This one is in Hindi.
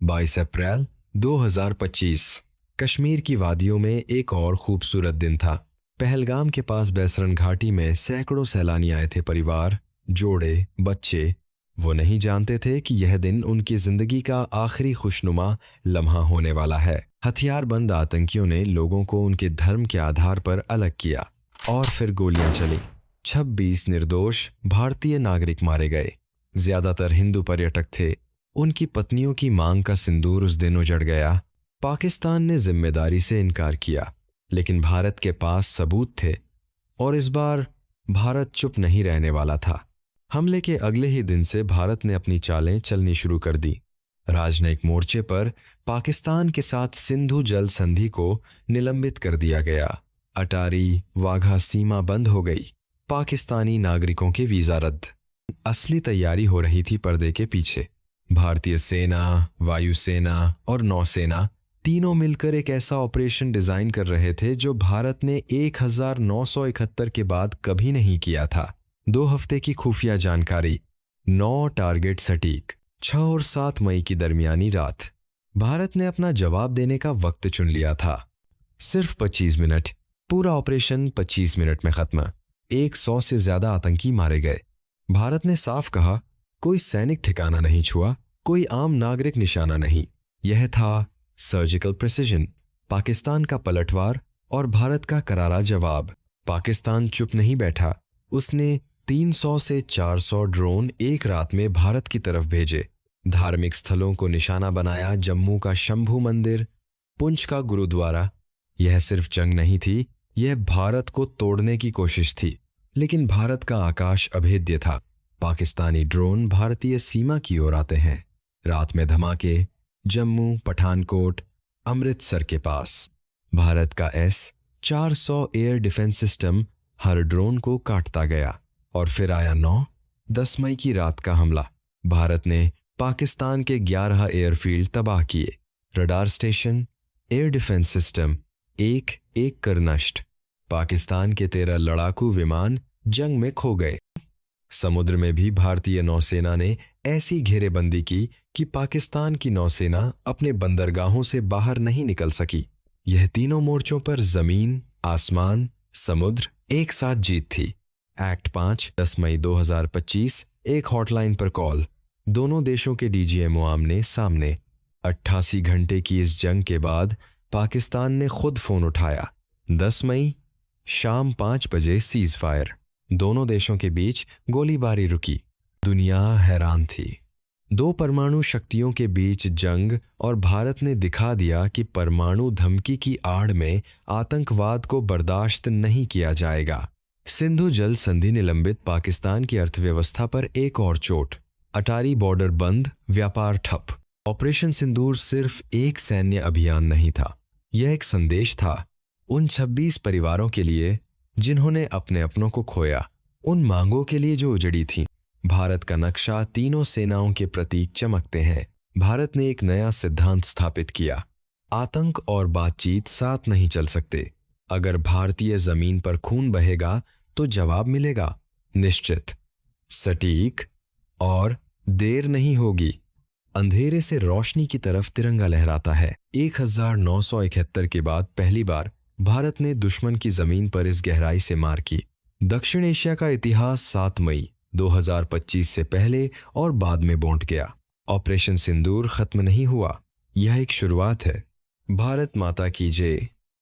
22 अप्रैल 2025। कश्मीर की वादियों में एक और खूबसूरत दिन था। पहलगाम के पास बैसरन घाटी में सैकड़ों सैलानी आए थे, परिवार, जोड़े, बच्चे। वो नहीं जानते थे कि यह दिन उनकी जिंदगी का आखिरी खुशनुमा लम्हा होने वाला है। हथियारबंद आतंकियों ने लोगों को उनके धर्म के आधार पर अलग किया और फिर गोलियां चली। 26 निर्दोष भारतीय नागरिक मारे गए। ज्यादातर हिंदू पर्यटक थे। उनकी पत्नियों की मांग का सिंदूर उस दिन उजड़ गया। पाकिस्तान ने जिम्मेदारी से इनकार किया, लेकिन भारत के पास सबूत थे और इस बार भारत चुप नहीं रहने वाला था। हमले के अगले ही दिन से भारत ने अपनी चालें चलनी शुरू कर दी। राजनयिक मोर्चे पर पाकिस्तान के साथ सिंधु जल संधि को निलंबित कर दिया गया। अटारी वाघा सीमा बंद हो गई। पाकिस्तानी नागरिकों के वीजा रद्द। असली तैयारी हो रही थी पर्दे के पीछे। भारतीय सेना, वायुसेना और नौसेना तीनों मिलकर एक ऐसा ऑपरेशन डिजाइन कर रहे थे जो भारत ने 1971 के बाद कभी नहीं किया था। 2 हफ्ते की खुफिया जानकारी, 9 टारगेट सटीक, 6 और 7 मई की दरमियानी रात। भारत ने अपना जवाब देने का वक्त चुन लिया था। सिर्फ 25 मिनट। पूरा ऑपरेशन 25 मिनट में खत्म। 100 से ज्यादा आतंकी मारे गए। भारत ने साफ कहा, कोई सैनिक ठिकाना नहीं छुआ, कोई आम नागरिक निशाना नहीं। यह था सर्जिकल प्रिसिजन। पाकिस्तान का पलटवार और भारत का करारा जवाब। पाकिस्तान चुप नहीं बैठा। उसने 300 से 400 ड्रोन एक रात में भारत की तरफ भेजे। धार्मिक स्थलों को निशाना बनाया। जम्मू का शंभू मंदिर, पुंछ का गुरुद्वारा। यह सिर्फ जंग नहीं थी, यह भारत को तोड़ने की कोशिश थी। लेकिन भारत का आकाश अभेद्य था। पाकिस्तानी ड्रोन भारतीय सीमा की ओर आते हैं। रात में धमाके, जम्मू, पठानकोट, अमृतसर के पास। भारत का S-400 एयर डिफेंस सिस्टम हर ड्रोन को काटता गया। और फिर आया 9-10 मई की रात का हमला। भारत ने पाकिस्तान के 11 एयरफील्ड तबाह किए। Radar station, air defence system एक एक कर नष्ट। पाकिस्तान के 13 लड़ाकू विमान जंग में खो गए। समुद्र में भी भारतीय नौसेना ने ऐसी घेरेबंदी की कि पाकिस्तान की नौसेना अपने बंदरगाहों से बाहर नहीं निकल सकी। यह तीनों मोर्चों पर जमीन, आसमान, समुद्र एक साथ जीत थी। एक्ट 5, 10 मई 2025। एक हॉटलाइन पर कॉल। दोनों देशों के डीजीएमओ आमने सामने। 88 घंटे की इस जंग के बाद पाकिस्तान ने खुद फोन उठाया। 10 मई शाम 5 बजे सीज फायर। दोनों देशों के बीच गोलीबारी रुकी। दुनिया हैरान थी। 2 परमाणु शक्तियों के बीच जंग, और भारत ने दिखा दिया कि परमाणु धमकी की आड़ में आतंकवाद को बर्दाश्त नहीं किया जाएगा। सिंधु जल संधि निलंबित। पाकिस्तान की अर्थव्यवस्था पर एक और चोट। अटारी बॉर्डर बंद, व्यापार ठप। ऑपरेशन सिंदूर सिर्फ एक सैन्य अभियान नहीं था, यह एक संदेश था उन 26 परिवारों के लिए जिन्होंने अपने अपनों को खोया, उन मांगों के लिए जो उजड़ी थीं। भारत का नक्शा तीनों सेनाओं के प्रतीक चमकते हैं। भारत ने एक नया सिद्धांत स्थापित किया, आतंक और बातचीत साथ नहीं चल सकते। अगर भारतीय जमीन पर खून बहेगा तो जवाब मिलेगा, निश्चित, सटीक, और देर नहीं होगी। अंधेरे से रोशनी की तरफ तिरंगा लहराता है। 1971 के बाद पहली बार भारत ने दुश्मन की जमीन पर इस गहराई से मार की। दक्षिण एशिया का इतिहास 7 मई 2025 से पहले और बाद में बौंट गया। ऑपरेशन सिंदूर खत्म नहीं हुआ, यह एक शुरुआत है। भारत माता की जय।